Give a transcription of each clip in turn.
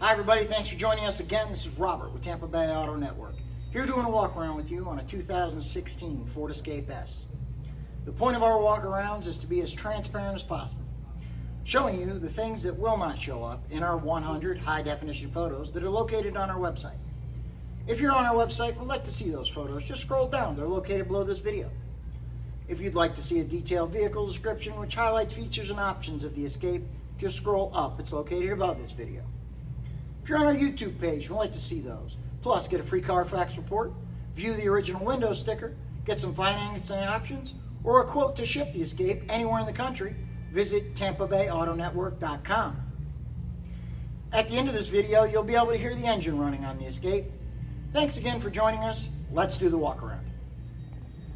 Hi everybody, thanks for joining us again. This is Robert with Tampa Bay Auto Network. Here doing a walk around with you on a 2016 Ford Escape S. The point of our walk arounds is to be as transparent as possible, showing you the things that will not show up in our 100 high definition photos that are located on our website. If you're on our website and would like to see those photos, just scroll down. They're located below this video. If you'd like to see a detailed vehicle description which highlights features and options of the Escape, just scroll up. It's located above this video. If you're on our YouTube page and would like to see those, plus get a free CARFAX report, view the original window sticker, get some financing options, or a quote to ship the Escape anywhere in the country, visit TampaBayAutoNetwork.com. At the end of this video, you'll be able to hear the engine running on the Escape. Thanks again for joining us. Let's do the walk around.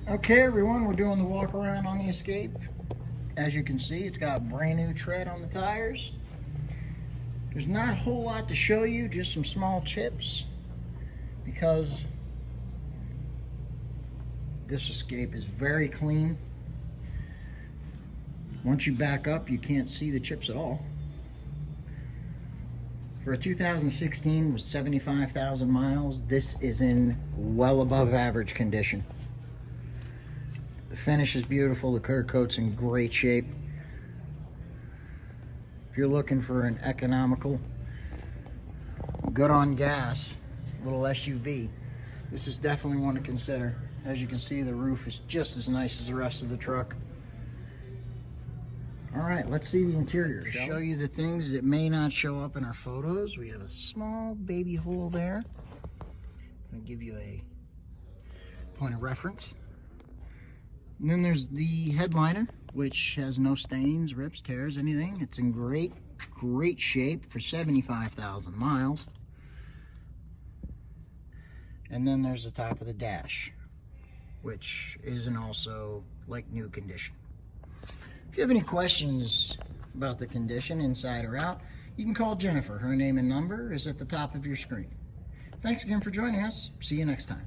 Okay everyone, we're doing the walk around on the Escape. As you can see, it's got brand new tread on the tires. There's not a whole lot to show you, just some small chips, because this Escape is very clean. Once you back up, you can't see the chips at all. For a 2016 with 75,000 miles, this is in well above average condition. The finish is beautiful, the clear coat's in great shape. If you're looking for an economical, good on gas, little SUV, this is definitely one to consider. As you can see, the roof is just as nice as the rest of the truck. All right, let's see the interior. To show you the things that may not show up in our photos, we have a small baby hole there. I'm gonna give you a point of reference. And then there's the headliner, which has no stains, rips, tears, anything. It's in great shape for 75,000 miles. And then there's the top of the dash, which is in also like new condition. If you have any questions about the condition, inside or out, you can call Jennifer. Her name and number is at the top of your screen. Thanks again for joining us. See you next time.